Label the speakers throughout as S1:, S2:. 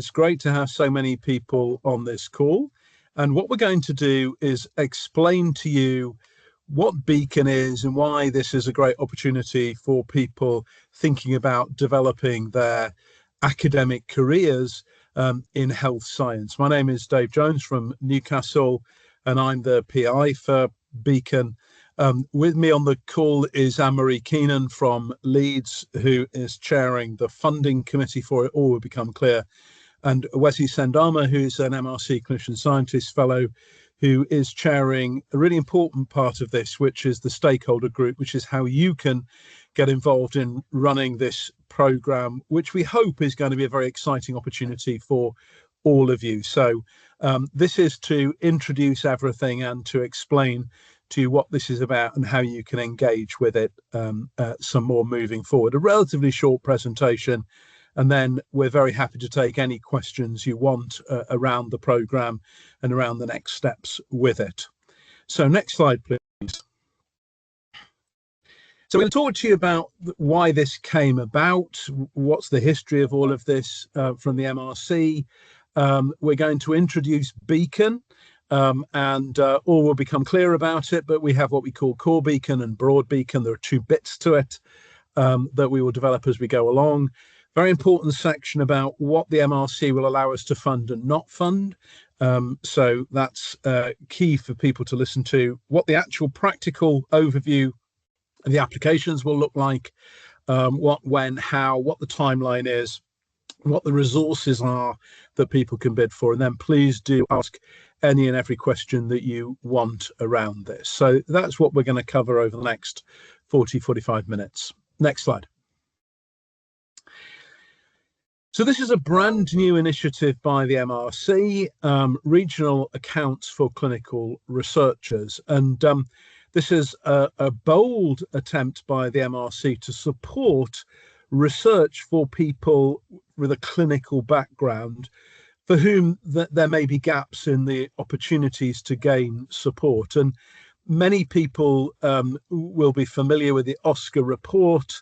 S1: It's great to have so many people on this call. And what we're going to do is explain to you what Beacon is and why this is a great opportunity for people thinking about developing their academic careers in health science. My name is Dave Jones from Newcastle, and I'm the PI for Beacon. With me on the call is Anne-Marie Keenan from Leeds, who is chairing the funding committee for it. All will become clear. And Wesley Sendama, who's an MRC Clinician Scientist Fellow, who is chairing a really important part of this, which is the stakeholder group, which is how you can get involved in running this program, which we hope is going to be a very exciting opportunity for all of you. So this is to introduce everything and to explain to you what this is about and how you can engage with it some more moving forward. A relatively short presentation, and then we're very happy to take any questions you want around the programme and around the next steps with it. So next slide, please. So we're going to talk to you about why this came about, what's the history of all of this from the MRC. We're going to introduce Beacon, and all will become clear about it, but we have what we call core Beacon and broad Beacon. There are two bits to it that we will develop as we go along. Very important section about what the MRC will allow us to fund and not fund. So that's key for people to listen to. What the actual practical overview of the applications will look like, what, when, how, what the timeline is, what the resources are that people can bid for. And then please do ask any and every question that you want around this. So that's what we're going to cover over the next 45 minutes. Next slide. So this is a brand new initiative by the MRC, Regional Accounts for Clinical Researchers. And this is a bold attempt by the MRC to support research for people with a clinical background for whom there may be gaps in the opportunities to gain support. And many people will be familiar with the Oscar report,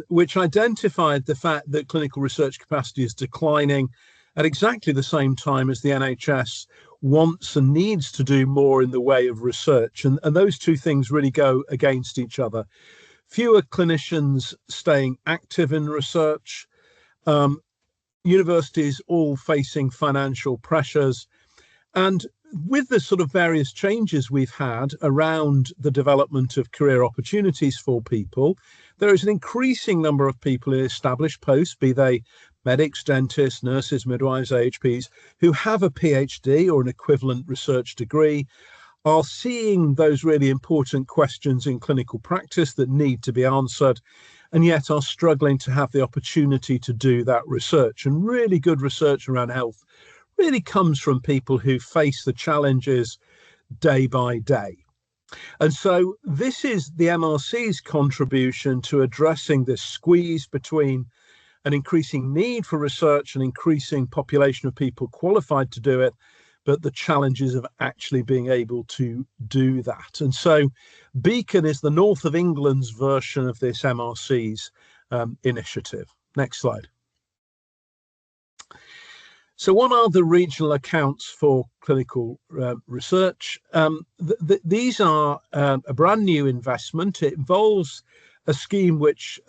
S1: which identified the fact that clinical research capacity is declining at exactly the same time as the NHS wants and needs to do more in the way of research. And those two things really go against each other. Fewer clinicians staying active in research, universities all facing financial pressures. And with the sort of various changes we've had around the development of career opportunities for people, there is an increasing number of people in established posts, be they medics, dentists, nurses, midwives, AHPs, who have a PhD or an equivalent research degree, are seeing those really important questions in clinical practice that need to be answered, and yet are struggling to have the opportunity to do that research. And really good research around health really comes from people who face the challenges day by day. And so this is the MRC's contribution to addressing this squeeze between an increasing need for research, an increasing population of people qualified to do it, but the challenges of actually being able to do that. And so Beacon is the North of England's version of this MRC's initiative. Next slide. So what are the regional accounts for clinical research? These are a brand new investment. It involves a scheme which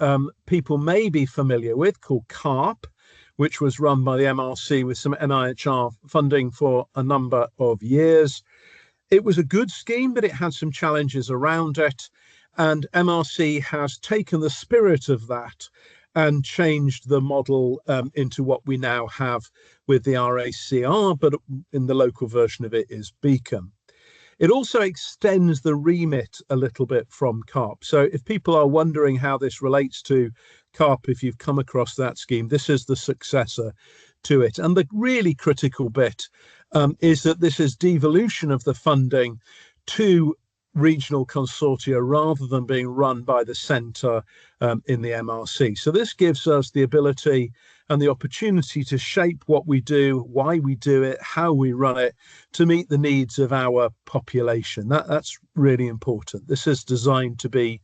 S1: people may be familiar with called CARP, which was run by the MRC with some NIHR funding for a number of years. It was a good scheme, but it had some challenges around it. And MRC has taken the spirit of that and changed the model into what we now have with the RACR, but in the local version of it is Beacon. It also extends the remit a little bit from CARP. So if people are wondering how this relates to CARP, if you've come across that scheme, this is the successor to it. And the really critical bit is that this is devolution of the funding to regional consortia rather than being run by the centre in the MRC. So this gives us the ability and the opportunity to shape what we do, why we do it, how we run it, to meet the needs of our population. That's really important. This is designed to be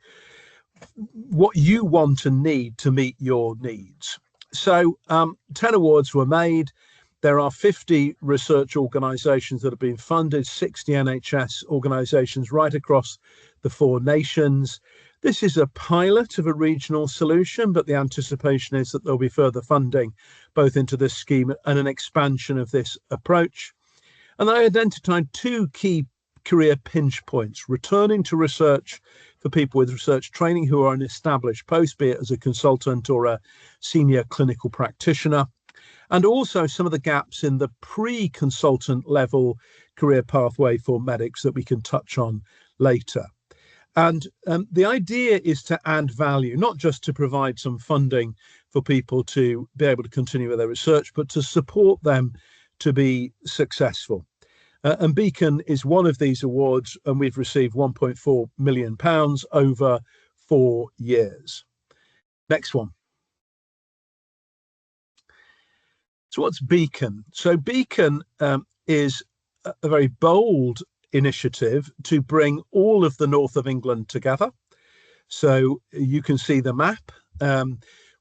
S1: what you want and need to meet your needs. So 10 awards were made. There are 50 research organisations that have been funded, 60 NHS organisations right across the 4 nations. This is a pilot of a regional solution, but the anticipation is that there'll be further funding both into this scheme and an expansion of this approach. And I identified 2 key career pinch points: returning to research for people with research training who are in established post, be it as a consultant or a senior clinical practitioner, and also some of the gaps in the pre-consultant level career pathway for medics that we can touch on later. And the idea is to add value, not just to provide some funding for people to be able to continue with their research, but to support them to be successful. And Beacon is one of these awards, and we've received £1.4 million over 4 years. Next one. So what's Beacon? So Beacon is a very bold initiative to bring all of the north of England together. So you can see the map.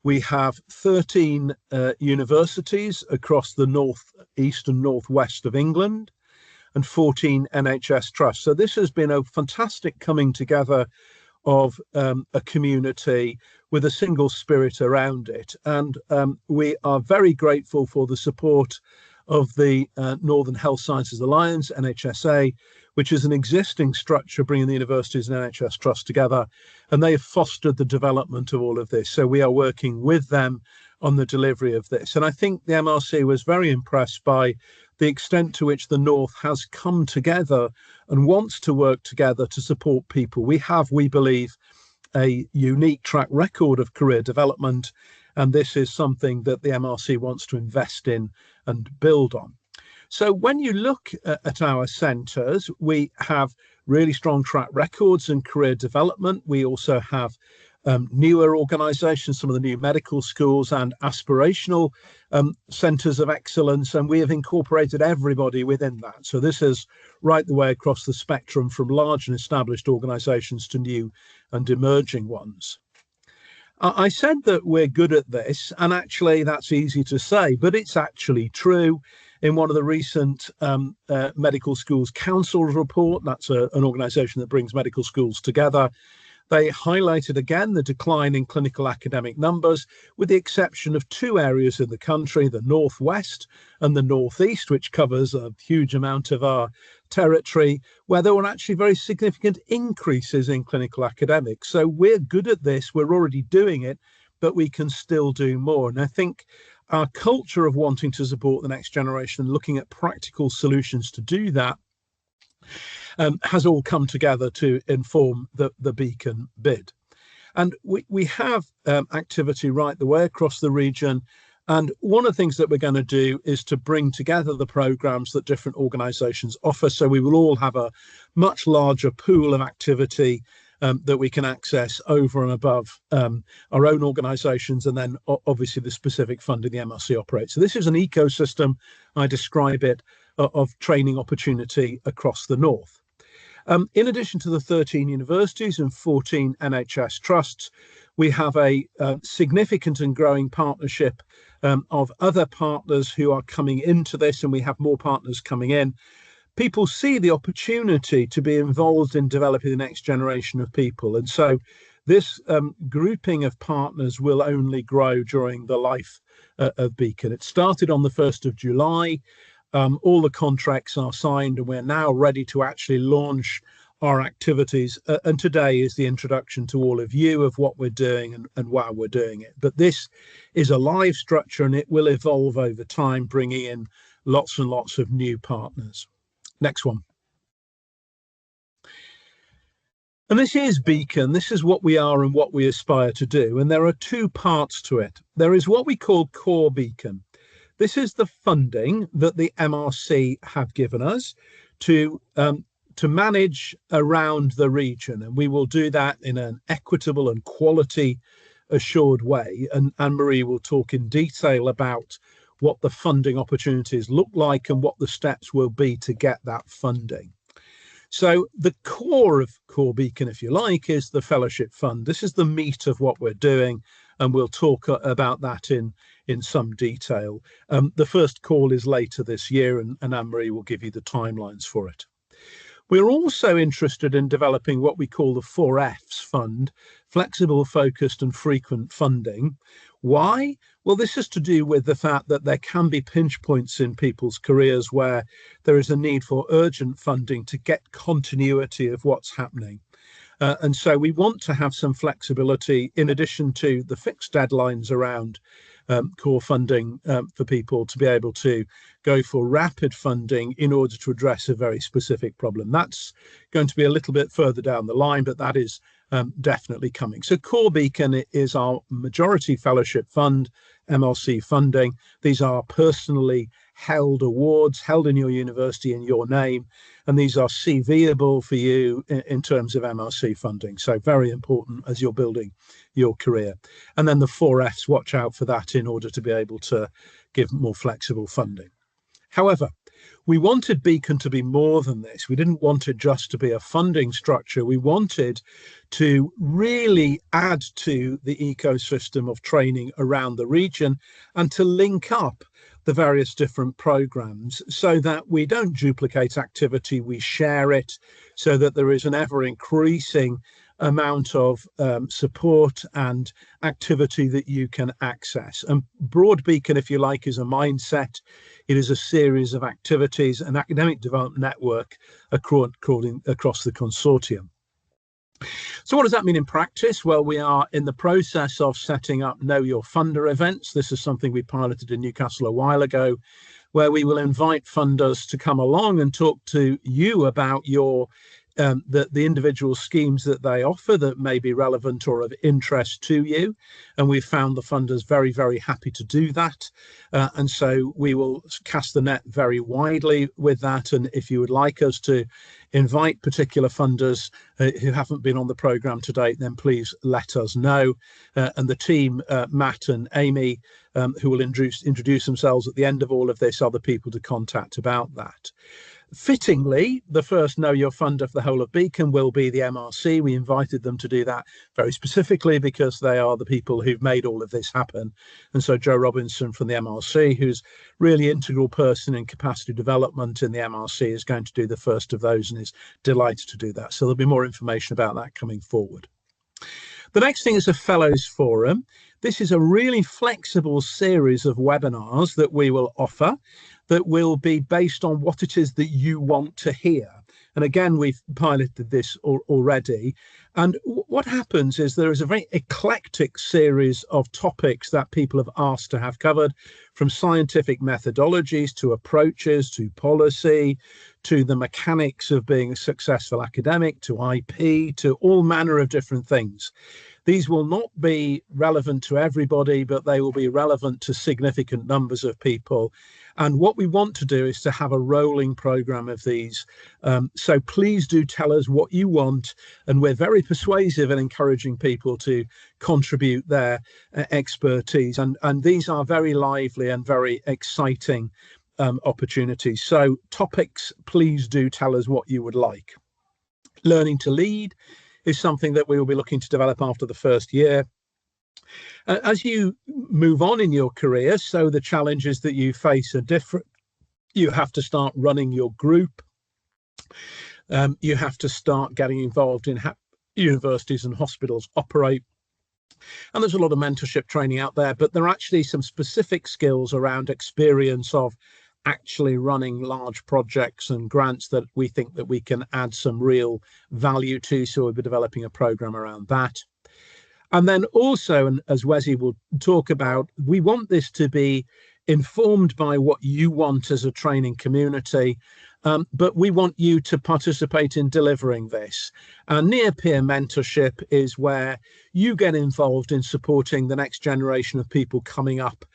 S1: We have 13 universities across the north east and northwest of England, and 14 NHS trusts. So this has been a fantastic coming together of a community with a single spirit around it. And we are very grateful for the support of the Northern Health Sciences Alliance, NHSA, which is an existing structure bringing the universities and NHS Trust together. And they have fostered the development of all of this. So we are working with them on the delivery of this. And I think the MRC was very impressed by the extent to which the North has come together and wants to work together to support people. We have, we believe, a unique track record of career development, and this is something that the MRC wants to invest in and build on. So when you look at our centres, we have really strong track records in career development. We also have newer organisations, some of the new medical schools and aspirational centres of excellence, and we have incorporated everybody within that. So this is right the way across the spectrum, from large and established organisations to new and emerging ones. I said that we're good at this, and actually that's easy to say, but it's actually true. In one of the recent Medical Schools Council report, that's an organisation that brings medical schools together, they highlighted again the decline in clinical academic numbers, with the exception of 2 areas in the country, the Northwest and the Northeast, which covers a huge amount of our territory, where there were actually very significant increases in clinical academics. So we're good at this, we're already doing it, but we can still do more. And I think our culture of wanting to support the next generation and looking at practical solutions to do that has all come together to inform the Beacon bid. And we have activity right the way across the region. And one of the things that we're going to do is to bring together the programmes that different organisations offer. So we will all have a much larger pool of activity that we can access over and above our own organisations, and then obviously the specific funding the MRC operates. So this is an ecosystem, I describe it, of training opportunity across the north. In addition to the 13 universities and 14 NHS trusts, we have a significant and growing partnership of other partners who are coming into this, and we have more partners coming in. People see the opportunity to be involved in developing the next generation of people. And so this grouping of partners will only grow during the life of Beacon. It started on the 1st of July. All the contracts are signed, and we're now ready to actually launch our activities. And today is the introduction to all of you of what we're doing and why we're doing it. But this is a live structure, and it will evolve over time, bringing in lots and lots of new partners. Next one. And this is Beacon. This is what we are and what we aspire to do. And there are 2 parts to it. There is what we call Core Beacon. This is the funding that the MRC have given us to manage around the region. And we will do that in an equitable and quality assured way. And Anne-Marie will talk in detail about what the funding opportunities look like and what the steps will be to get that funding. So the core of Core Beacon, if you like, is the Fellowship Fund. This is the meat of what we're doing, and we'll talk about that in some detail. The first call is later this year, and Anne-Marie will give you the timelines for it. We're also interested in developing what we call the 4Fs fund: flexible, focused and frequent funding. Why? Well, this is to do with the fact that there can be pinch points in people's careers where there is a need for urgent funding to get continuity of what's happening. And so we want to have some flexibility in addition to the fixed deadlines around core funding for people to be able to go for rapid funding in order to address a very specific problem. That's going to be a little bit further down the line, but that is definitely coming. So Core Beacon is our majority fellowship fund, MRC funding. These are personally held awards held in your university in your name, and these are CVable for you in terms of MRC funding. So very important as you're building your career. And then the 4Fs, watch out for that in order to be able to give more flexible funding. However, we wanted Beacon to be more than this. We didn't want it just to be a funding structure. We wanted to really add to the ecosystem of training around the region and to link up the various different programs so that we don't duplicate activity, we share it, so that there is an ever increasing amount of support and activity that you can access. And Broad Beacon, if you like, is a mindset. It is a series of activities, an academic development network across the consortium. So what does that mean in practice? Well, we are in the process of setting up Know Your Funder events. This is something we piloted in Newcastle a while ago, where we will invite funders to come along and talk to you about your the individual schemes that they offer that may be relevant or of interest to you. And we've found the funders very, very happy to do that. And so we will cast the net very widely with that. And if you would like us to invite particular funders who haven't been on the programme to date, then please let us know. And the team, Matt and Amy, who will introduce themselves at the end of all of this, are the people to contact about that. Fittingly, the first Know Your Funder for the whole of Beacon will be the MRC. We invited them to do that very specifically because they are the people who've made all of this happen. And so Joe Robinson from the MRC, who's really integral person in capacity development in the MRC, is going to do the first of those and is delighted to do that. So there'll be more information about that coming forward. The next thing is a Fellows Forum. This is a really flexible series of webinars that we will offer that will be based on what it is that you want to hear. And again, we've piloted this already. And what happens is there is a very eclectic series of topics that people have asked to have covered, from scientific methodologies to approaches to policy, to the mechanics of being a successful academic, to IP, to all manner of different things. These will not be relevant to everybody, but they will be relevant to significant numbers of people. And what we want to do is to have a rolling program of these. So please do tell us what you want. And we're very persuasive in encouraging people to contribute their expertise. And these are very lively and very exciting opportunities. So topics, please do tell us what you would like. Learning to lead is something that we will be looking to develop after the first year. As you move on in your career, so the challenges that you face are different. You have to start running your group. You have to start getting involved in how universities and hospitals operate. And there's a lot of mentorship training out there, but there are actually some specific skills around experience of actually running large projects and grants that we think that we can add some real value to. So we'll be developing a program around that. And then also, and as Wesley will talk about, we want this to be informed by what you want as a training community, but we want you to participate in delivering this. And near-peer mentorship is where you get involved in supporting the next generation of people coming up,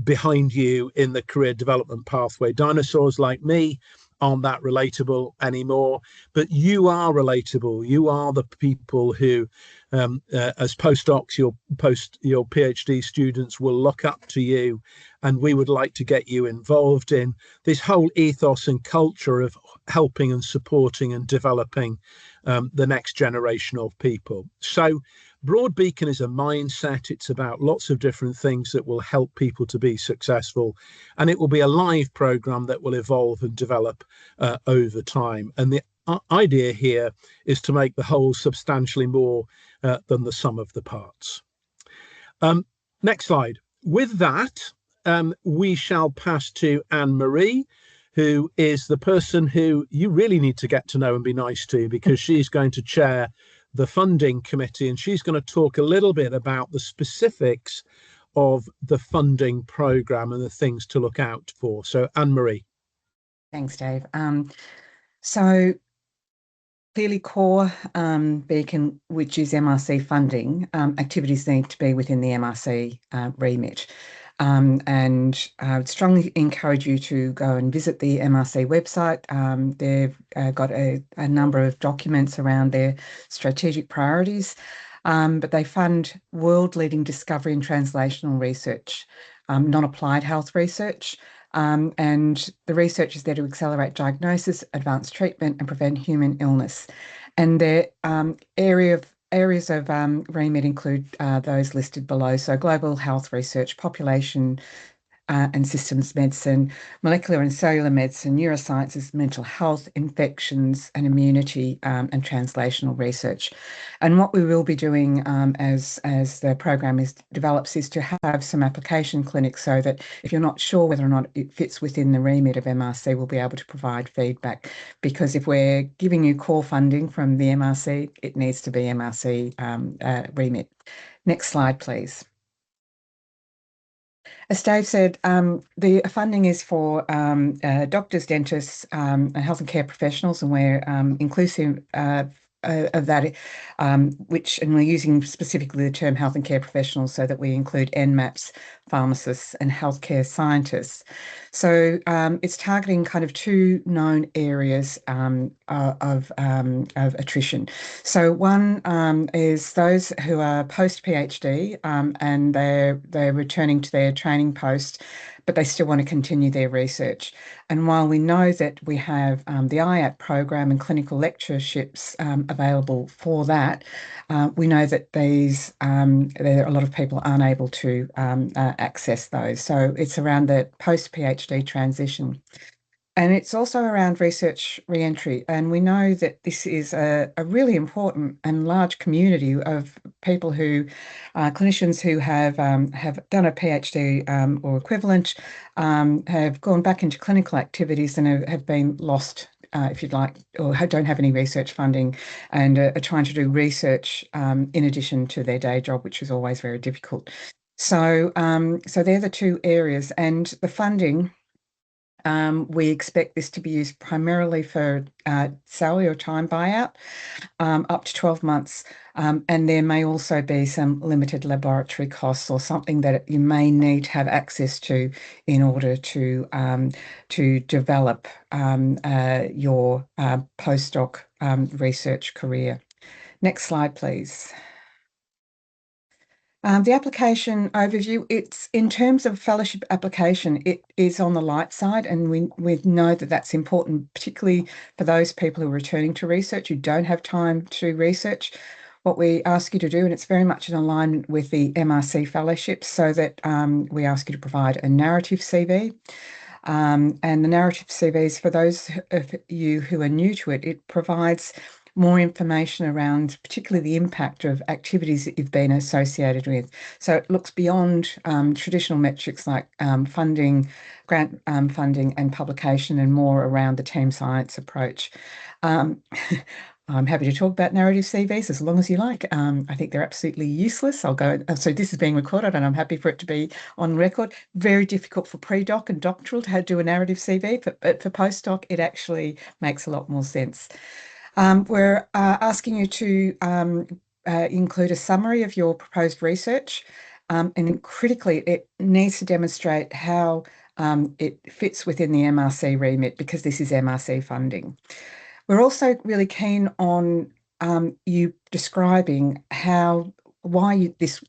S1: behind you in the career development pathway. Dinosaurs like me aren't that relatable anymore, but you are relatable. You are the people who, as postdocs, your PhD students will look up to you, and we would like to get you involved in this whole ethos and culture of helping and supporting and developing the next generation of people. So Broadbeacon is a mindset. It's about lots of different things that will help people to be successful. And it will be a live program that will evolve and develop over time. And the idea here is to make the whole substantially more than the sum of the parts. Next slide. With that, we shall pass to Anne-Marie, who is the person who you really need to get to know and be nice to, because she's going to chair the funding committee, and she's going to talk a little bit about the specifics of the funding program and the things to look out for. So Anne-Marie.
S2: Thanks, Dave. So clearly core Beacon, which is MRC funding, activities need to be within the MRC remit. And I would strongly encourage you to go and visit the MRC website. They've got a number of documents around their strategic priorities, but they fund world-leading discovery and translational research, non-applied health research, and the research is there to accelerate diagnosis, advance treatment, and prevent human illness. And their areas of remit include those listed below. So global health research, population and systems medicine, molecular and cellular medicine, neurosciences, mental health, infections and immunity, and translational research. And what we will be doing as the program develops is to have some application clinics, so that if you're not sure whether or not it fits within the remit of MRC, we'll be able to provide feedback. Because if we're giving you core funding from the MRC, it needs to be MRC remit. Next slide, please. As Dave said, the funding is for doctors, dentists, and health and care professionals, and we're inclusive of that, and we're using specifically the term health and care professionals so that we include NMAPs, pharmacists, and healthcare scientists. So it's targeting kind of two known areas of attrition. So one is those who are post-PhD and they're returning to their training post, but they still want to continue their research. And while we know that we have the IAP program and clinical lectureships available for that, we know that there are a lot of people unable to access those. So it's around the post-PhD transition. And it's also around research re-entry. And we know that this is a really important and large community of people who, clinicians who have done a PhD or equivalent, have gone back into clinical activities and have been lost, if you'd like, or don't have any research funding, and are trying to do research in addition to their day job, which is always very difficult. So, so they're the two areas, and the funding. We expect this to be used primarily for salary or time buyout, up to 12 months. And there may also be some limited laboratory costs or something that you may need to have access to in order to develop your postdoc research career. Next slide, please. The application overview, it's in terms of fellowship application, it is on the light side, and we know that that's important, particularly for those people who are returning to research who don't have time to research. What we ask you to do, and it's very much in alignment with the MRC fellowships, so that we ask you to provide a narrative CV. And the narrative CVs, for those of you who are new to it, it provides more information around particularly the impact of activities that you've been associated with. So it looks beyond traditional metrics like funding, grant funding and publication, and more around the team science approach. I'm happy to talk about narrative CVs as long as you like. I think they're absolutely useless. I'll go. So this is being recorded, and I'm happy for it to be on record. Very difficult for pre-doc and doctoral to do a narrative CV, but for postdoc, it actually makes a lot more sense. We're asking you to include a summary of your proposed research, and critically, it needs to demonstrate how it fits within the MRC remit, because this is MRC funding. We're also really keen on you describing why this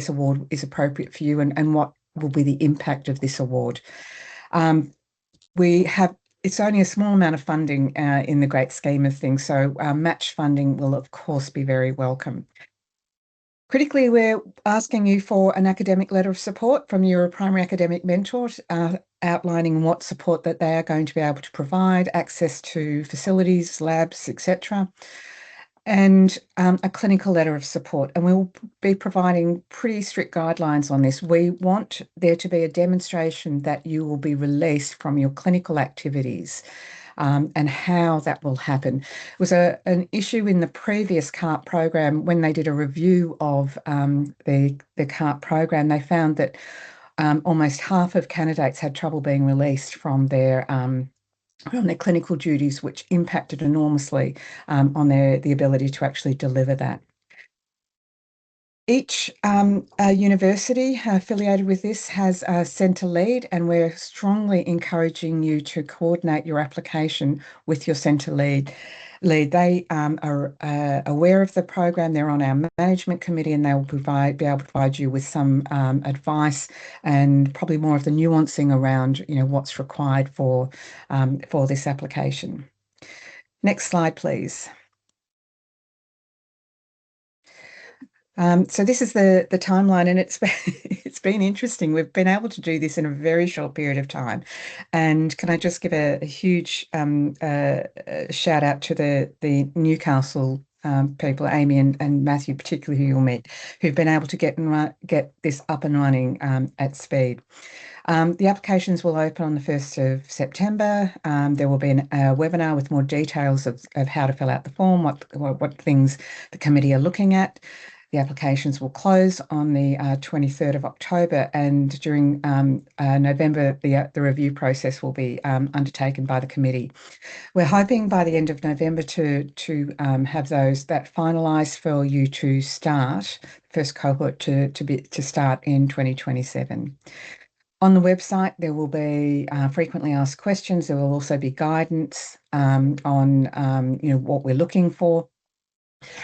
S2: award is appropriate for you, and what will be the impact of this award. It's only a small amount of funding in the great scheme of things, so match funding will, of course, be very welcome. Critically, we're asking you for an academic letter of support from your primary academic mentor, outlining what support that they are going to be able to provide, access to facilities, labs, etc., and a clinical letter of support. And we'll be providing pretty strict guidelines on this. We want there to be a demonstration that you will be released from your clinical activities. And how that will happen. It was an issue in the previous CARP program when they did a review of the CARP program. They found that almost half of candidates had trouble being released from their clinical duties, which impacted enormously on the ability to actually deliver that. Each university affiliated with this has a centre lead, and we're strongly encouraging you to coordinate your application with your centre lead. They are aware of the program. They're on our management committee, and they will be able to provide you with some advice and probably more of the nuancing around, what's required for this application. Next slide, please. So this is the timeline, and it's been interesting. We've been able to do this in a very short period of time. And can I just give a huge shout out to the Newcastle people, Amy and Matthew, particularly who you'll meet, who've been able to get this up and running at speed. The applications will open on the 1st of September. There will be a webinar with more details of how to fill out the form, what things the committee are looking at. The applications will close on the 23rd of October, and during November, the review process will be undertaken by the committee. We're hoping by the end of November to have that finalised for you to start, first cohort to start in 2027. On the website, there will be frequently asked questions. There will also be guidance on what we're looking for,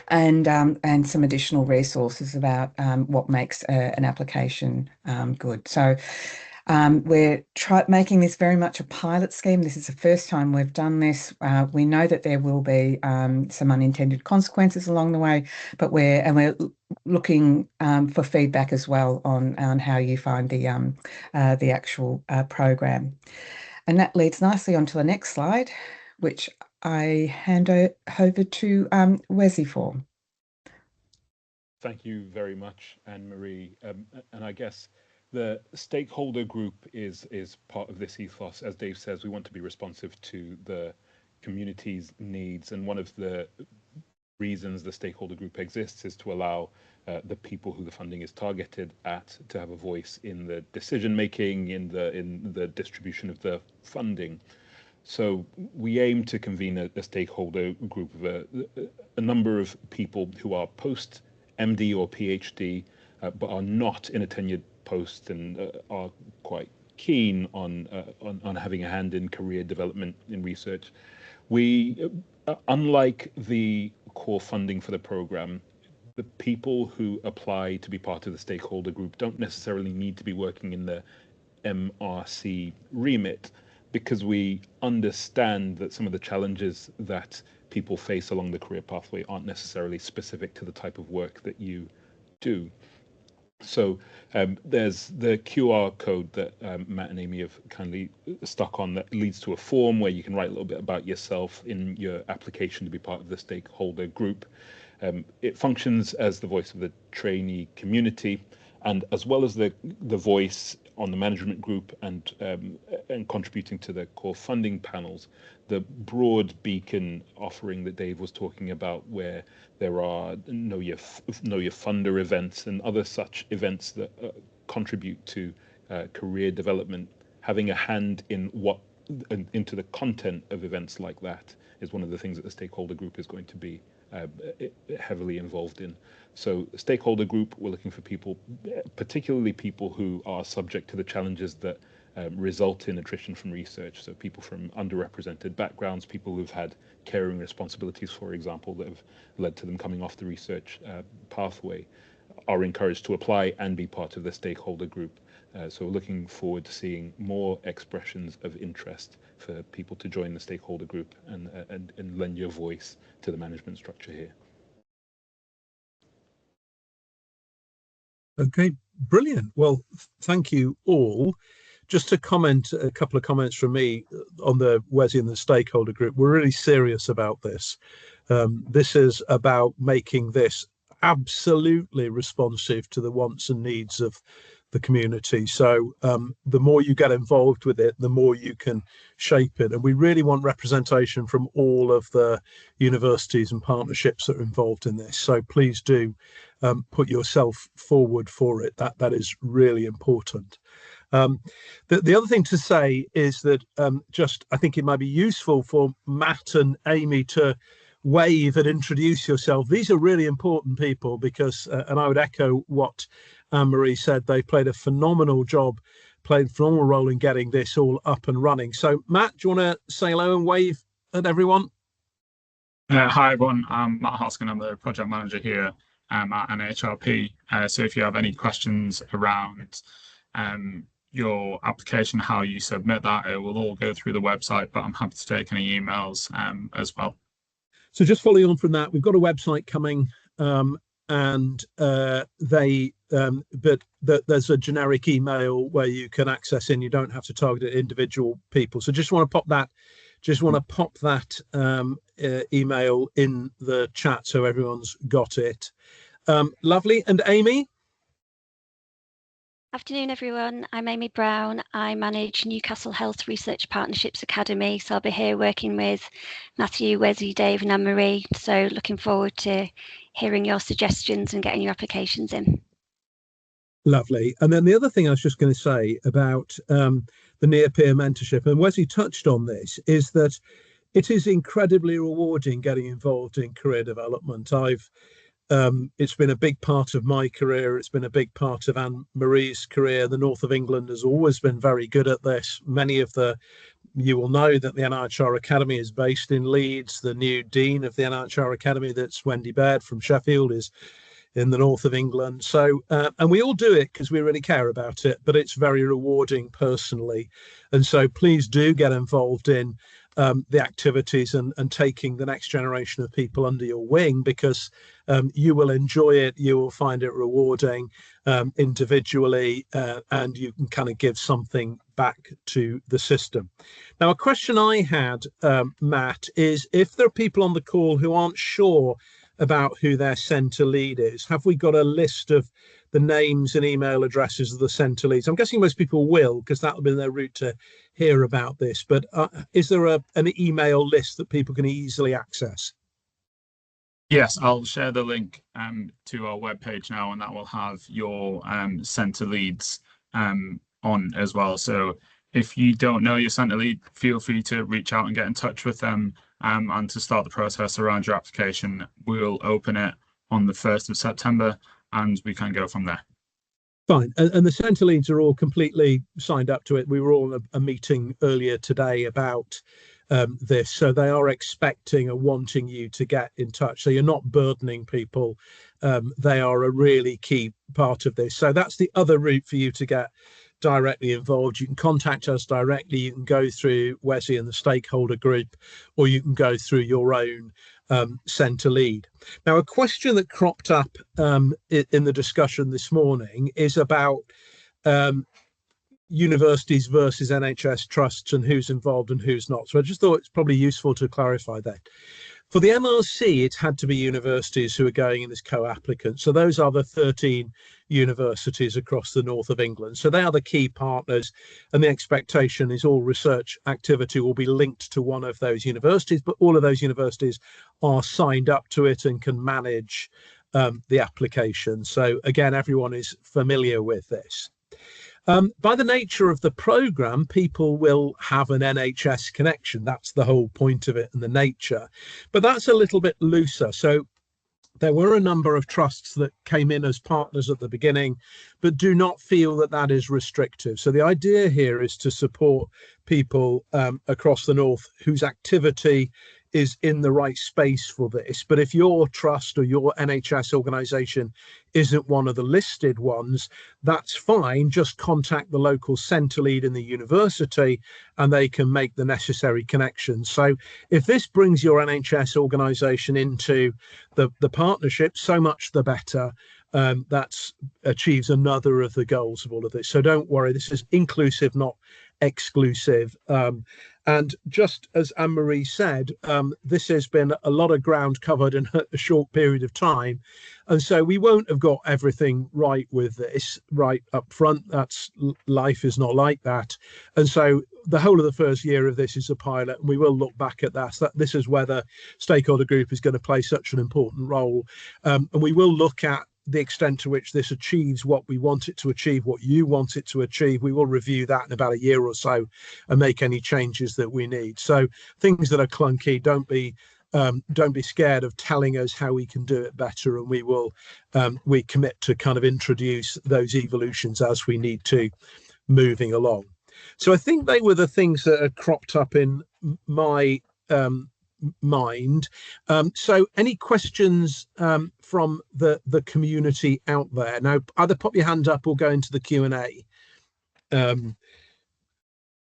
S2: and some additional resources about what makes an application good. So we're making this very much a pilot scheme. This is the first time we've done this. We know that there will be some unintended consequences along the way, but we're looking for feedback as well on how you find the actual program. And that leads nicely onto the next slide, which I hand over to Wesley for.
S3: Thank you very much, Anne-Marie. And I guess the stakeholder group is part of this ethos. As Dave says, we want to be responsive to the community's needs. And one of the reasons the stakeholder group exists is to allow the people who the funding is targeted at to have a voice in the decision making, in the distribution of the funding. So we aim to convene a stakeholder group of a number of people who are post MD or PhD, but are not in a tenured post and are quite keen on having a hand in career development in research. We, unlike the core funding for the program, the people who apply to be part of the stakeholder group don't necessarily need to be working in the MRC remit, because we understand that some of the challenges that people face along the career pathway aren't necessarily specific to the type of work that you do. So there's the QR code that Matt and Amy have kindly stuck on that leads to a form where you can write a little bit about yourself in your application to be part of the stakeholder group. It functions as the voice of the trainee community, and as well as the voice on the management group and contributing to the core funding panels, the broad beacon offering that Dave was talking about, where there are know your funder events and other such events that contribute to career development, having a hand in into the content of events like that is one of the things that the stakeholder group is going to be heavily involved in. So stakeholder group, we're looking for people, particularly people who are subject to the challenges that result in attrition from research. So people from underrepresented backgrounds, people who've had caring responsibilities, for example, that have led to them coming off the research pathway, are encouraged to apply and be part of the stakeholder group. So we're looking forward to seeing more expressions of interest for people to join the stakeholder group and lend your voice to the management structure here.
S1: Okay, brilliant. Well, thank you all. Just to comment, a couple of comments from me on the WESI and the stakeholder group. We're really serious about this. This is about making this absolutely responsive to the wants and needs of the community. So the more you get involved with it, the more you can shape it. And we really want representation from all of the universities and partnerships that are involved in this. So please do put yourself forward for it. That is really important. The other thing to say is that I think it might be useful for Matt and Amy to wave and introduce yourself. These are really important people because, and I would echo what Anne-Marie said, they played a phenomenal job, played a phenomenal role in getting this all up and running. So Matt, do you want to say hello and wave at everyone?
S4: Hi everyone, I'm Matt Hoskin, I'm the project manager here at NHRP. So if you have any questions around your application, how you submit that, it will all go through the website, but I'm happy to take any emails as well.
S1: So just following on from that, we've got a website coming and there's a generic email where you can access in. You don't have to target individual people. So just want to pop that email in the chat so everyone's got it. Lovely. And Amy?
S5: Afternoon, everyone. I'm Amy Brown. I manage Newcastle Health Research Partnerships Academy. So I'll be here working with Matthew, Wesley, Dave and Anne-Marie. So looking forward to hearing your suggestions and getting your applications in.
S1: Lovely. And then the other thing I was just going to say about the near-peer mentorship, and Wesley touched on this, is that it is incredibly rewarding getting involved in career development. It's been a big part of my career. It's been a big part of Anne-Marie's career. The North of England has always been very good at this. You will know that the NIHR Academy is based in Leeds. The new dean of the NIHR Academy, that's Wendy Baird from Sheffield, is in the North of England. So, and we all do it because we really care about it, but it's very rewarding personally. And so please do get involved in the activities and taking the next generation of people under your wing, because you will enjoy it, you will find it rewarding individually, and you can kind of give something back to the system. Now, a question I had, Matt, is if there are people on the call who aren't sure about who their centre lead is, have we got a list of the names and email addresses of the centre leads? I'm guessing most people will, because that'll be their route to hear about this, but is there an email list that people can easily access?
S4: Yes, I'll share the link to our webpage now, and that will have your centre leads on as well. So if you don't know your centre lead, feel free to reach out and get in touch with them. And to start the process around your application, we'll open it on the 1st of September and we can go from there.
S1: Fine. And the centre leads are all completely signed up to it. We were all in a meeting earlier today about this. So they are expecting and wanting you to get in touch. So you're not burdening people. They are a really key part of this. So that's the other route for you to get directly involved. You can contact us directly. You can go through Wesley and the stakeholder group, or you can go through your own centre lead. Now, a question that cropped up in the discussion this morning is about universities versus NHS trusts and who's involved and who's not. So I just thought it's probably useful to clarify that. For the MRC, it had to be universities who are going in as co-applicants. So those are the 13 universities across the north of England. So they are the key partners, and the expectation is all research activity will be linked to one of those universities, but all of those universities are signed up to it and can manage the application. So again, everyone is familiar with this. By the nature of the programme, people will have an NHS connection. That's the whole point of it and the nature. But that's a little bit looser. So there were a number of trusts that came in as partners at the beginning, but do not feel that that is restrictive. So the idea here is to support people across the north whose activity is in the right space for this. But if your trust or your NHS organisation isn't one of the listed ones, that's fine. Just contact the local centre lead in the university and they can make the necessary connections. So if this brings your NHS organisation into the partnership, so much the better. that achieves another of the goals of all of this. So don't worry, this is inclusive, not exclusive. And just as Anne-Marie said, this has been a lot of ground covered in a short period of time. And so we won't have got everything right with this right up front. That's life is not like that. And so the whole of the first year of this is a pilot, and we will look back at that. This is where the stakeholder group is going to play such an important role. And we will look at the extent to which this achieves what we want it to achieve, what you want it to achieve. We will review that in about a year or so and make any changes that we need. So things that are clunky, don't be scared of telling us how we can do it better, and we commit to kind of introduce those evolutions as we need to moving along. So I think they were the things that had cropped up in my mind. So any questions from the community out there? Now, either pop your hand up or go into the Q&A.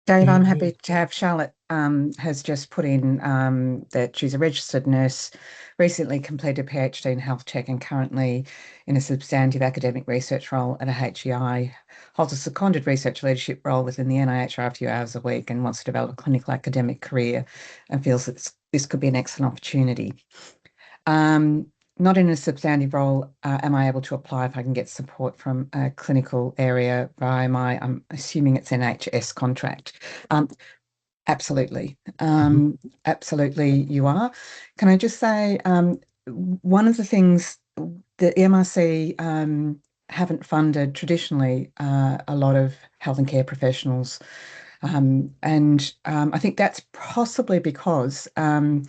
S2: Dave, I'm happy to have Charlotte has just put in that she's a registered nurse, recently completed a PhD in health tech and currently in a substantive academic research role at a HEI, holds a seconded research leadership role within the NIHR a few hours a week and wants to develop a clinical academic career and feels that this could be an excellent opportunity. Not in a substantive role, am I able to apply if I can get support from a clinical area via I'm assuming it's NHS contract? Absolutely. Absolutely you are. Can I just say, one of the things the MRC haven't funded traditionally a lot of health and care professionals. And I think that's possibly because as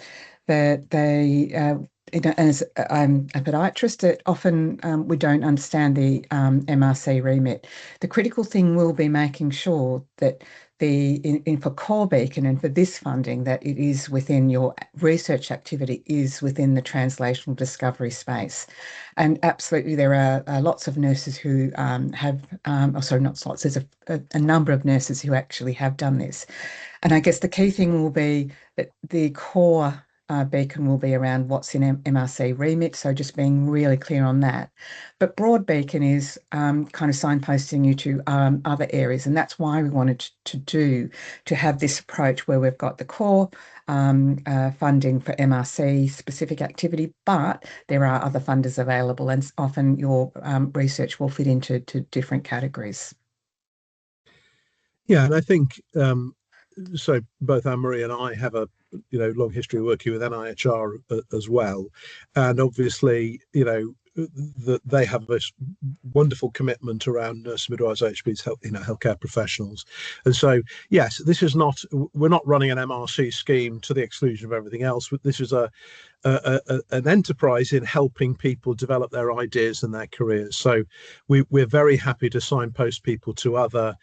S2: I'm a podiatrist, that often we don't understand the MRC remit. The critical thing will be making sure that for core Beacon and for this funding, that it is within your research activity, is within the translational discovery space. And absolutely, there are lots of nurses who not lots, there's a number of nurses who actually have done this. And I guess the key thing will be that the core Beacon will be around what's in MRC remit, so just being really clear on that. But broad Beacon is kind of signposting you to other areas, and that's why we wanted to have this approach where we've got the core funding for MRC specific activity, but there are other funders available, and often your research will fit into different categories.
S1: Yeah, and I think so both Anne-Marie and I have a long history of working with NIHR as well, and obviously they have this wonderful commitment around nurse midwives, HPs, healthcare professionals. And so yes, we're not running an MRC scheme to the exclusion of everything else. This is an enterprise in helping people develop their ideas and their careers. So we're very happy to signpost people to other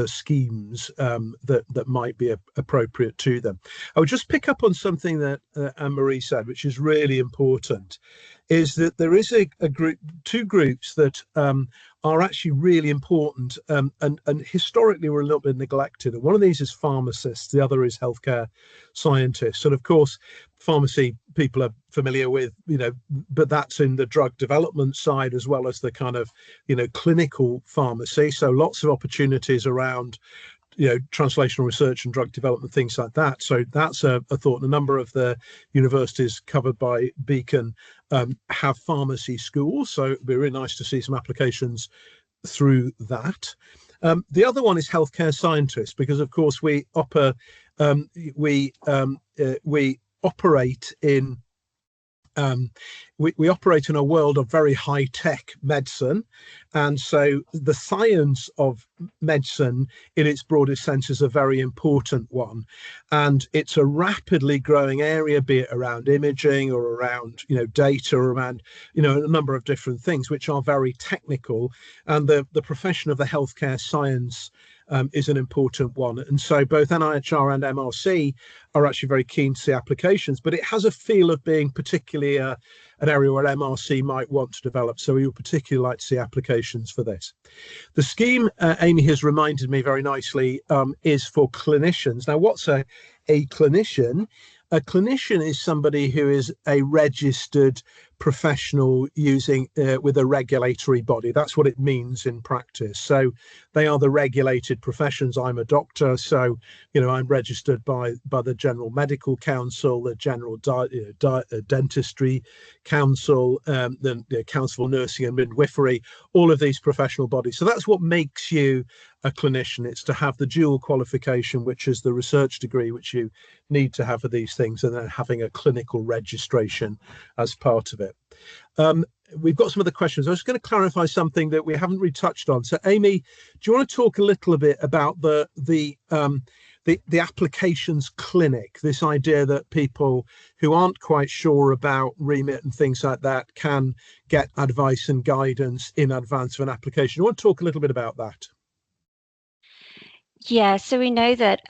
S1: schemes that might be appropriate to them. I would just pick up on something that Anne-Marie said, which is really important, is that there is two groups that are actually really important and historically were a little bit neglected. And one of these is pharmacists, the other is healthcare scientists. And of course, pharmacy people are familiar with, but that's in the drug development side as well as the kind of, clinical pharmacy. So lots of opportunities around, translational research and drug development, things like that. So that's a thought. A number of the universities covered by Beacon have pharmacy schools. So it'd be really nice to see some applications through that. The other one is healthcare scientists, because of course we operate in we operate in a world of very high-tech medicine, and so the science of medicine in its broadest sense is a very important one, and it's a rapidly growing area, be it around imaging or around data, or around a number of different things which are very technical, and the profession of the healthcare science is an important one. And so both NIHR and MRC are actually very keen to see applications, but it has a feel of being particularly an area where MRC might want to develop. So we would particularly like to see applications for this. The scheme, Amy has reminded me very nicely, is for clinicians. Now, what's a clinician? A clinician is somebody who is a registered professional using with a regulatory body. That's what it means in practice. So they are the regulated professions. I'm a doctor, so I'm registered by the General Medical Council, the General Dentistry Council, the Council of Nursing and Midwifery, all of these professional bodies. So that's what makes you a clinician. It's to have the dual qualification, which is the research degree, which you need to have for these things, and then having a clinical registration as part of it. We've got some other questions. I was going to clarify something that we haven't really touched on. So, Amy, do you want to talk a little bit about the applications clinic? This idea that people who aren't quite sure about remit and things like that can get advice and guidance in advance of an application. Do you want to talk a little bit about that?
S5: Yeah, so we know that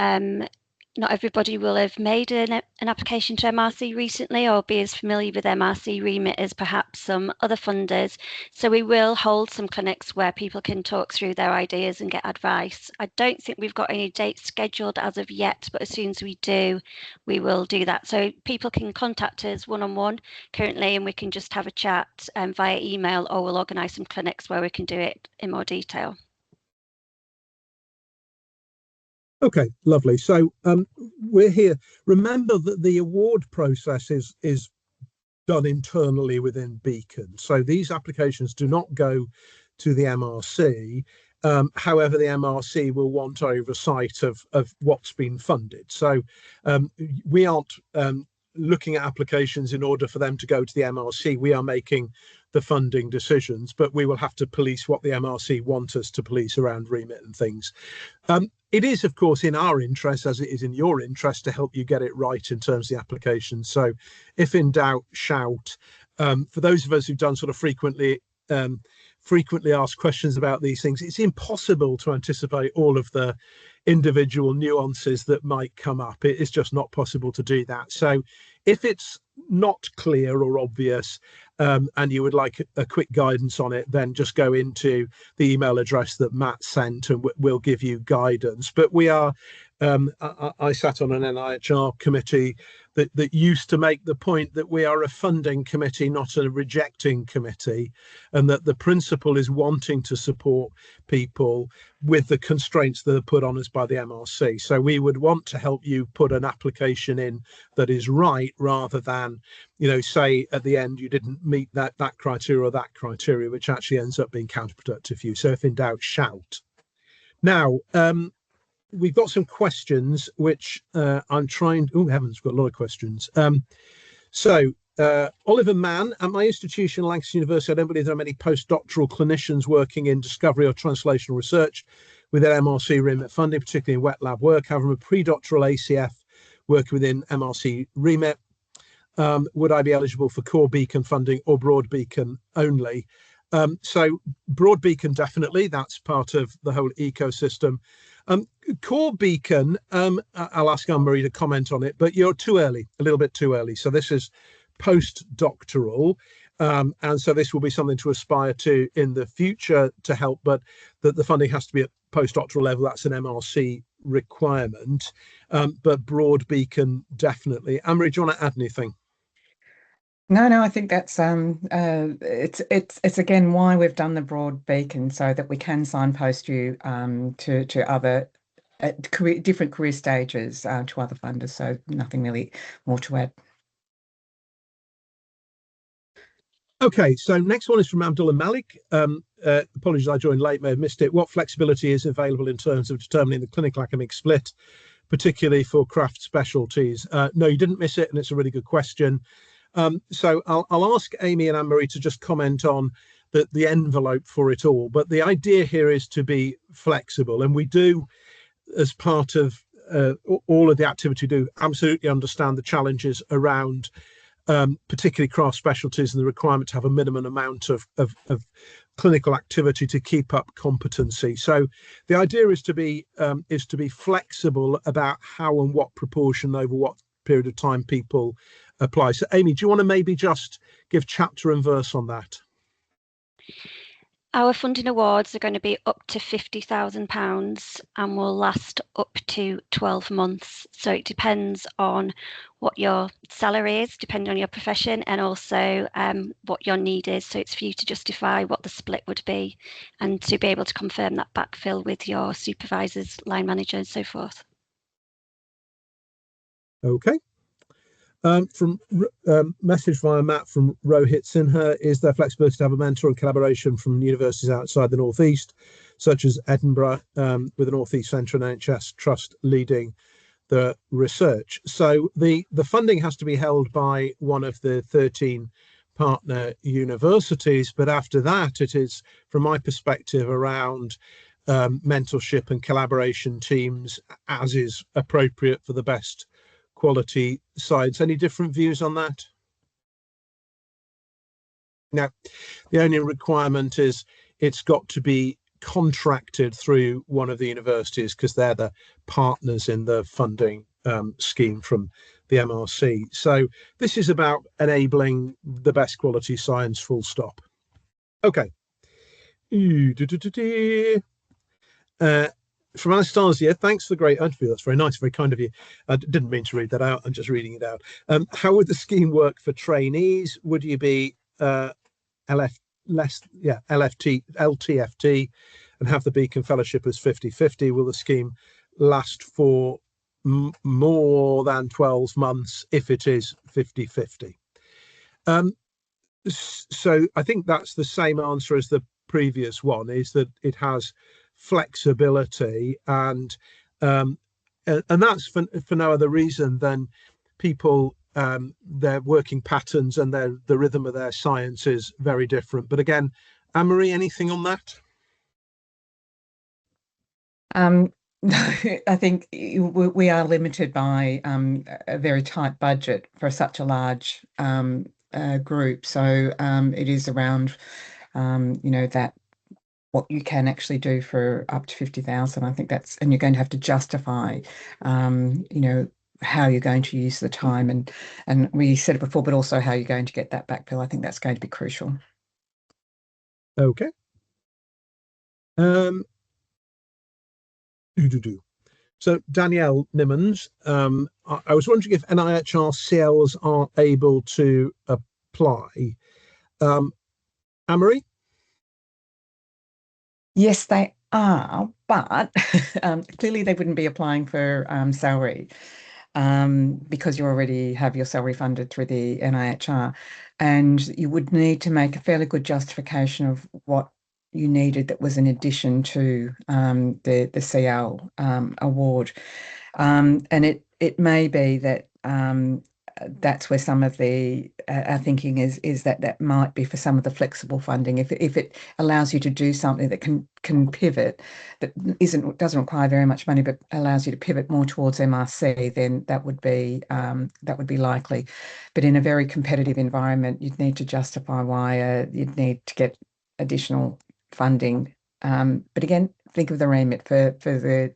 S5: not everybody will have made an application to MRC recently or be as familiar with MRC remit as perhaps some other funders. So we will hold some clinics where people can talk through their ideas and get advice. I don't think we've got any dates scheduled as of yet, but as soon as we do, we will do that. So people can contact us one-on-one currently, and we can just have a chat via email, or we'll organise some clinics where we can do it in more detail.
S1: Okay, lovely. So we're here. Remember that the award process is done internally within Beacon. So these applications do not go to the MRC. However, the MRC will want oversight of what's been funded. So we aren't looking at applications in order for them to go to the MRC. We are making the funding decisions, but we will have to police what the MRC want us to police around remit and things. It is, of course, in our interest, as it is in your interest, to help you get it right in terms of the application. So if in doubt, shout. For those of us who've done sort of frequently asked questions about these things, it's impossible to anticipate all of the individual nuances that might come up. It is just not possible to do that. So if it's not clear or obvious, and you would like a quick guidance on it, then just go into the email address that Matt sent and we'll give you guidance. But we are, I sat on an NIHR committee that used to make the point that we are a funding committee, not a rejecting committee, and that the principle is wanting to support people with the constraints that are put on us by the MRC. So we would want to help you put an application in that is right, rather than, say at the end you didn't meet that criteria or that criteria, which actually ends up being counterproductive for you. So if in doubt, shout. Now, we've got some questions which I'm trying. Oh heavens, we've got a lot of questions. Oliver Mann, at my institution, Lancaster University, I don't believe there are many postdoctoral clinicians working in discovery or translational research within MRC remit funding, particularly in wet lab work. However, I'm a pre-doctoral ACF working within MRC remit. Would I be eligible for core Beacon funding or broad Beacon only? So broad Beacon, definitely. That's part of the whole ecosystem. Core Beacon, I'll ask Anne-Marie to comment on it, but you're too early, a little bit too early. So this is postdoctoral, and so this will be something to aspire to in the future to help, but the funding has to be at postdoctoral level. That's an MRC requirement, but broad Beacon, definitely. Anne-Marie, do you want to add anything?
S2: No, I think that's it's again why we've done the broad Beacon, so that we can signpost you to other different career stages, to other funders. So nothing really more to add.
S1: Okay, so next one is from Abdullah Malik. Apologies, I joined late, may have missed it. What flexibility is available in terms of determining the clinical academic split, particularly for craft specialties? No, you didn't miss it, and it's a really good question. So I'll ask Amy and Anne-Marie to just comment on the envelope for it all. But the idea here is to be flexible, and we do, as part of all of the activity, do absolutely understand the challenges around particularly craft specialties and the requirement to have a minimum amount of clinical activity to keep up competency. So the idea is to be flexible about how and what proportion over what period of time people apply. So Amy, do you want to maybe just give chapter and verse on that?
S5: Our funding awards are going to be up to £50,000 and will last up to 12 months. So it depends on what your salary is, depending on your profession, and also what your need is. So it's for you to justify what the split would be and to be able to confirm that backfill with your supervisors, line manager, and so forth.
S1: Okay. From message via Matt from Rohit Sinha, is there flexibility to have a mentor and collaboration from universities outside the Northeast, such as Edinburgh, with the Northeast Centre and NHS Trust leading the research? So the funding has to be held by one of the 13 partner universities, but after that it is, from my perspective, around mentorship and collaboration teams as is appropriate for the best quality science. Any different views on that? Now, the only requirement is it's got to be contracted through one of the universities because they're the partners in the funding scheme from the MRC. So this is about enabling the best quality science, full stop. Okay. From Anastasia, thanks for the great interview. That's very nice, very kind of you. I didn't mean to read that out. I'm just reading it out. How would the scheme work for trainees? Would you be LTFT and have the Beacon Fellowship as 50-50? Will the scheme last for more than 12 months if it is 50-50? So I think that's the same answer as the previous one, is that it has flexibility, and that's for no other reason than people, their working patterns and the rhythm of their science is very different. But again, Anne-Marie, anything on that?
S2: I think we are limited by a very tight budget for such a large group. So it is around, that what you can actually do for up to 50,000. I think that's, and you're going to have to justify, how you're going to use the time, and we said it before, but also how you're going to get that backfill. I think that's going to be crucial.
S1: Okay. So Danielle Nimmons, I was wondering if NIHR CLs are able to apply. Anne-Marie?
S2: Yes, they are, but clearly they wouldn't be applying for salary because you already have your salary funded through the NIHR, and you would need to make a fairly good justification of what you needed that was in addition to the CL award. And it may be that that's where some of the our thinking is that might be for some of the flexible funding. If it allows you to do something that can pivot, that doesn't require very much money, but allows you to pivot more towards MRC, then that would be likely. But in a very competitive environment, you'd need to justify why you'd need to get additional funding. But again, think of the remit for the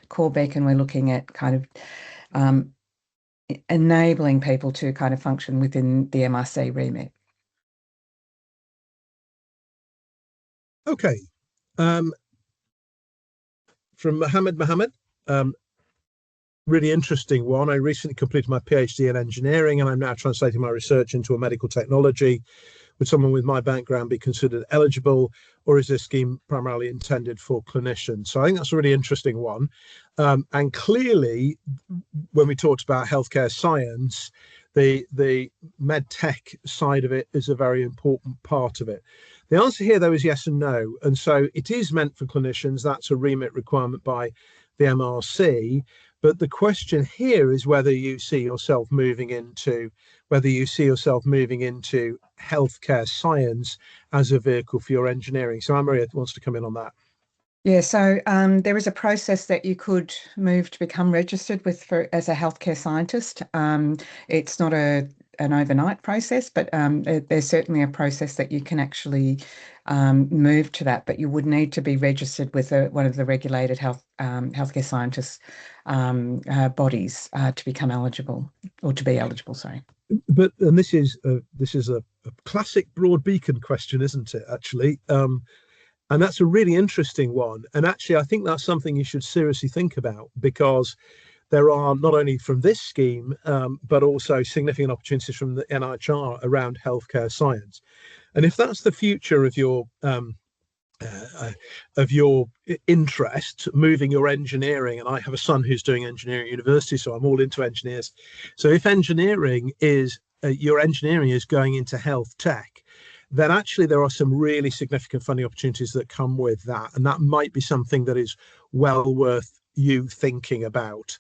S2: core Beacon. We're looking at kind of enabling people to kind of function within the MRC remit.
S1: Okay. From Mohammed, really interesting one. I recently completed my PhD in engineering, and I'm now translating my research into a medical technology. Would someone with my background be considered eligible, or is this scheme primarily intended for clinicians? So I think that's a really interesting one. And clearly, when we talked about healthcare science, the med tech side of it is a very important part of it. The answer here, though, is yes and no. And so it is meant for clinicians. That's a remit requirement by the MRC. But the question here is whether you see yourself moving into healthcare science as a vehicle for your engineering. So Anne-Marie wants to come in on that.
S2: Yeah, so there is a process that you could move to become registered with as a healthcare scientist. It's not an overnight process, but there's certainly a process that you can actually move to that, but you would need to be registered with one of the regulated healthcare scientists bodies to become eligible, or to be eligible, sorry.
S1: But and this is a classic broad beacon question, isn't it, actually? And that's a really interesting one. And actually, I think that's something you should seriously think about, because there are not only from this scheme, but also significant opportunities from the NIHR around healthcare science. And if that's the future of your interest, moving your engineering, and I have a son who's doing engineering at university, so I'm all into engineers. So if engineering is your engineering is going into health tech, then actually there are some really significant funding opportunities that come with that, and that might be something that is well worth you thinking about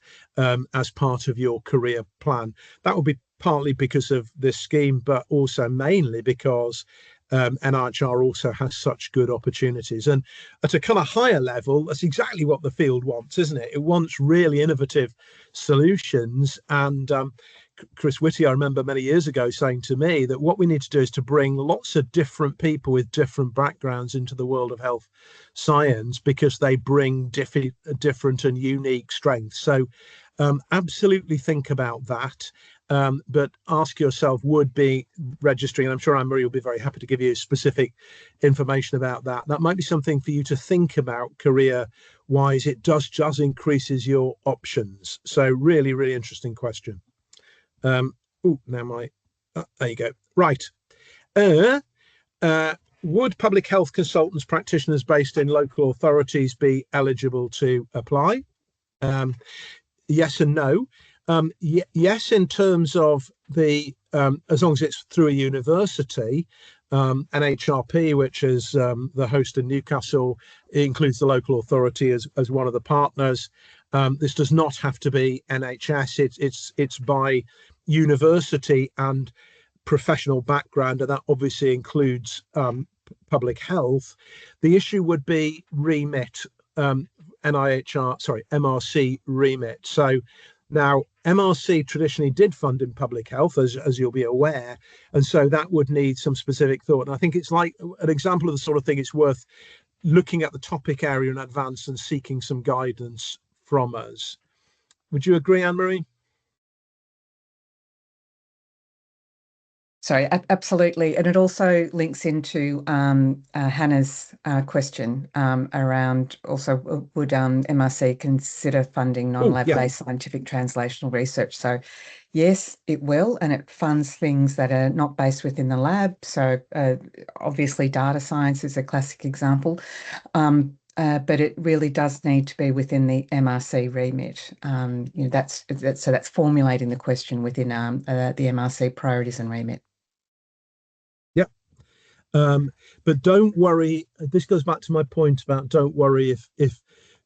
S1: as part of your career plan. That will be partly because of this scheme, but also mainly because NIHR also has such good opportunities. And at a kind of higher level, that's exactly what the field wants, isn't it? It wants really innovative solutions. And Chris Whitty, I remember many years ago, saying to me that what we need to do is to bring lots of different people with different backgrounds into the world of health science, because they bring different and unique strengths. So absolutely think about that. But ask yourself, would be registering, and I'm sure Anne-Marie will be very happy to give you specific information about that. That might be something for you to think about career-wise. It just increases your options. So really, really interesting question. Now there you go. Right. Would public health consultants, practitioners based in local authorities be eligible to apply? Yes and no. Yes, in terms of the as long as it's through a university, NHRP, which is the host in Newcastle, includes the local authority as one of the partners. This does not have to be NHS. It's by university and professional background, and that obviously includes public health. The issue would be remit, MRC remit. So now MRC traditionally did fund in public health, as you'll be aware, and so that would need some specific thought. And I think it's like an example of the sort of thing it's worth looking at the topic area in advance and seeking some guidance from us. Would you agree, Anne-Marie?
S2: Sorry, absolutely. And it also links into Hannah's question around also, would MRC consider funding non-lab-based scientific translational research? So yes, it will, and it funds things that are not based within the lab. So obviously data science is a classic example, but it really does need to be within the MRC remit. That's formulating the question within the MRC priorities and remit.
S1: But don't worry. This goes back to my point about don't worry if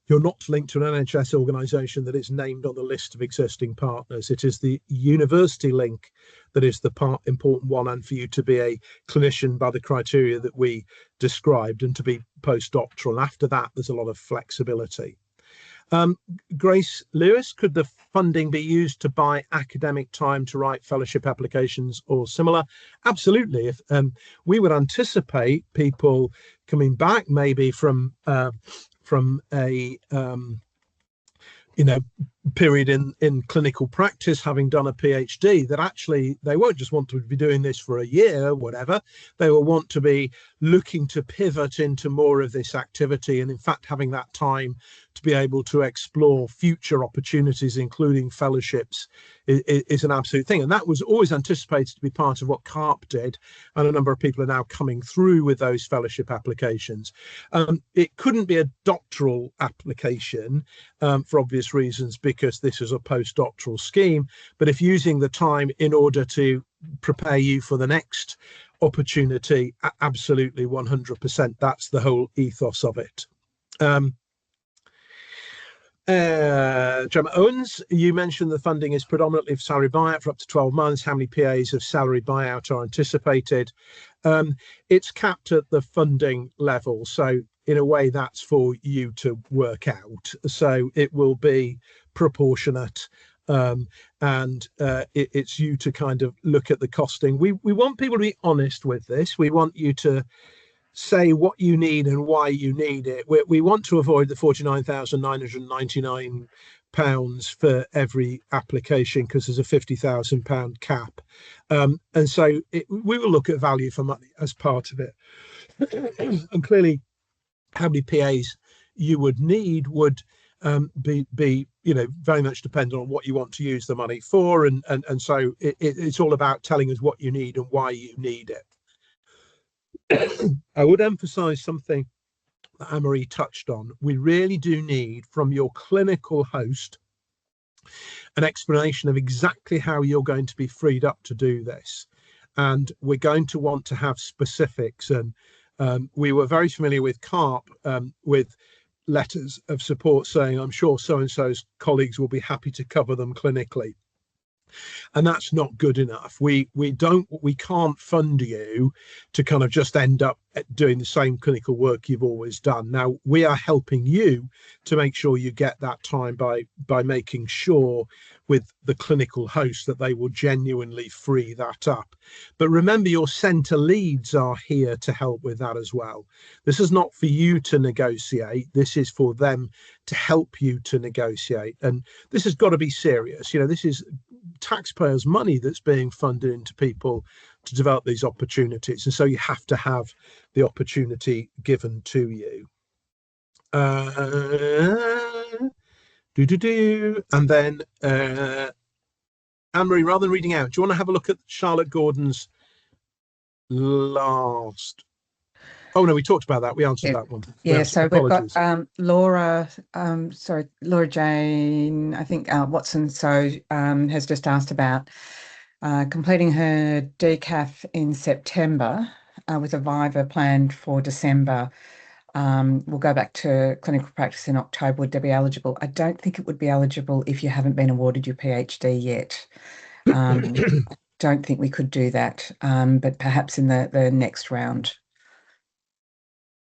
S1: you're not linked to an NHS organisation that is named on the list of existing partners. It is the university link that is the important one, and for you to be a clinician by the criteria that we described, and to be postdoctoral. After that, there's a lot of flexibility. Grace Lewis, could the funding be used to buy academic time to write fellowship applications or similar? Absolutely. If we would anticipate people coming back maybe from a period in clinical practice, having done a PhD, that actually they won't just want to be doing this for a year or whatever. They will want to be looking to pivot into more of this activity, and in fact having that time to be able to explore future opportunities, including fellowships, is an absolute thing. And that was always anticipated to be part of what CARP did, and a number of people are now coming through with those fellowship applications. It couldn't be a doctoral application for obvious reasons, because this is a postdoctoral scheme, but if using the time in order to prepare you for the next opportunity, absolutely 100%. That's the whole ethos of it. Gemma Owens, you mentioned the funding is predominantly for salary buyout for up to 12 months. How many PAs of salary buyout are anticipated? It's capped at the funding level, so in a way that's for you to work out. So it will be proportionate, and it's you to kind of look at the costing. We want people to be honest with this. We want you to say what you need and why you need it. We want to avoid the £49,999 for every application because there's a £50,000 cap. And so we will look at value for money as part of it. And clearly, how many PAs you would need would be very much dependent on what you want to use the money for. And so it's all about telling us what you need and why you need it. I would emphasize something that Anne-Marie touched on. We really do need from your clinical host an explanation of exactly how you're going to be freed up to do this. And we're going to want to have specifics. And we were very familiar with CARP with letters of support saying, I'm sure so-and-so's colleagues will be happy to cover them clinically. And that's not good enough. We can't fund you to kind of just end up doing the same clinical work you've always done. Now, we are helping you to make sure you get that time by making sure with the clinical host that they will genuinely free that up. But remember, your centre leads are here to help with that as well. This is not for you to negotiate. This is for them to help you to negotiate. And this has got to be serious. This is taxpayers' money that's being funded into people to develop these opportunities. And so you have to have the opportunity given to you. And then Anne-Marie, rather than reading out, do you want to have a look at Charlotte Gordon's last? Oh no, we talked about that. We answered that one.
S2: Yeah, so apologies. We've got Laura Jane, I think Watson, has just asked about completing her decaf in September with a Viva planned for December. We'll go back to clinical practice in October. Would they be eligible? I don't think it would be eligible if you haven't been awarded your PhD yet. I don't think we could do that, but perhaps in the next round.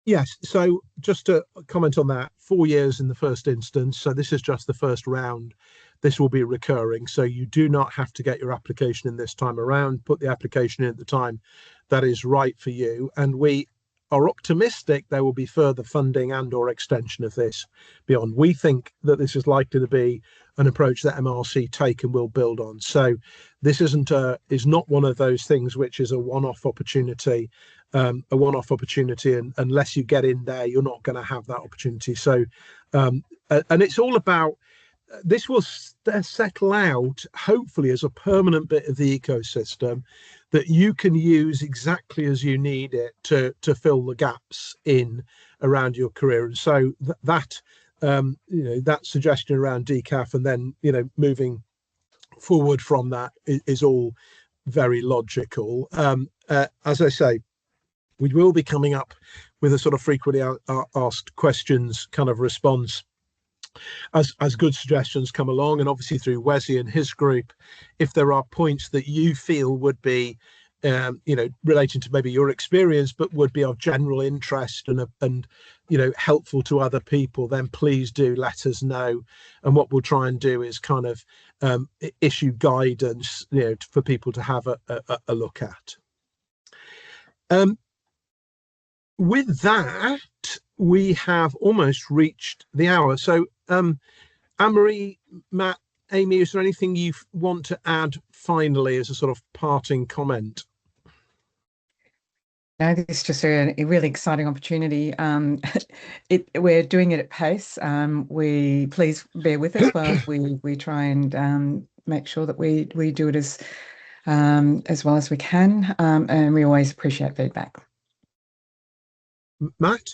S1: Yes, so just to comment on that, 4 years in the first instance, so this is just the first round. This will be recurring, so you do not have to get your application in this time around. Put the application in at the time that is right for you, and we are optimistic there will be further funding and or extension of this beyond. We think that this is likely to be an approach that MRC take and will build on. So this is not one of those things which is a one-off opportunity. And unless you get in there, you're not going to have that opportunity. So, and it's all about, this will settle out, hopefully, as a permanent bit of the ecosystem that you can use exactly as you need it to fill the gaps in around your career. And so that suggestion around decaf and then, moving forward from that is all very logical. As I say, we will be coming up with a sort of frequently asked questions kind of response as good suggestions come along, and obviously through Wesley and his group, if there are points that you feel would be relating to maybe your experience but would be of general interest and helpful to other people, then please do let us know. And what we'll try and do is kind of issue guidance for people to have a look at. With that, we have almost reached the hour. So Anne-Marie, Matt, Amy, is there anything you want to add finally as a sort of parting comment?
S2: No, this is just a really exciting opportunity. We're doing it at pace. Please bear with us while we try and make sure that we do it as well as we can, and we always appreciate feedback.
S1: Matt?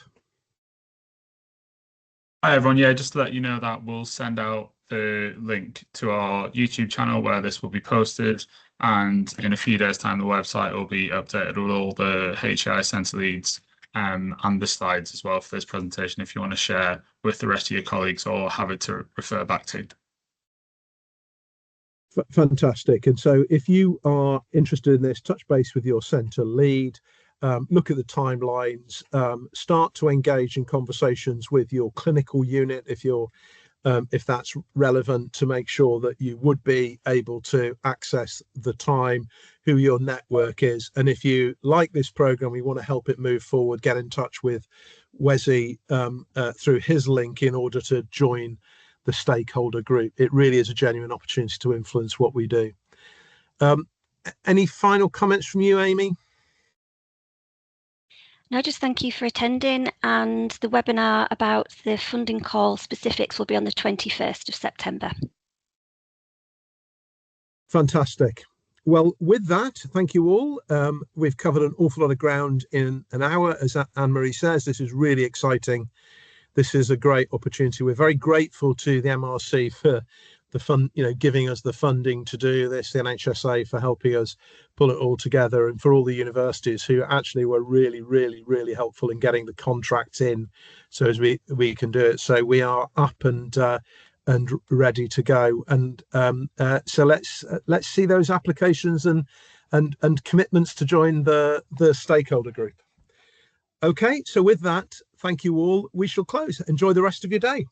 S4: Hi everyone, just to let you know that we'll send out the link to our YouTube channel where this will be posted, and in a few days time the website will be updated with all the HAI centre leads and the slides as well for this presentation if you want to share with the rest of your colleagues or have it to refer back to.
S1: Fantastic. And so if you are interested in this, touch base with your centre lead. Look at the timelines, start to engage in conversations with your clinical unit if that's relevant, to make sure that you would be able to access the time. who your network is. And if you like this program, you want to help it move forward, get in touch with Wesi through his link in order to join the stakeholder group. It really is a genuine opportunity to influence what we do. Any final comments from you, Amy?
S5: No, just thank you for attending, and the webinar about the funding call specifics will be on the 21st of September.
S1: Fantastic. Well, with that, thank you all. We've covered an awful lot of ground in an hour. As Anne-Marie says, this is really exciting. This is a great opportunity. We're very grateful to the MRC for the fund, giving us the funding to do this, the NHSA for helping us pull it all together, and for all the universities who actually were really, really, really helpful in getting the contracts in so as we can do it. So we are up and ready to go. And so let's see those applications and commitments to join the stakeholder group. Okay, so with that, thank you all. We shall close. Enjoy the rest of your day.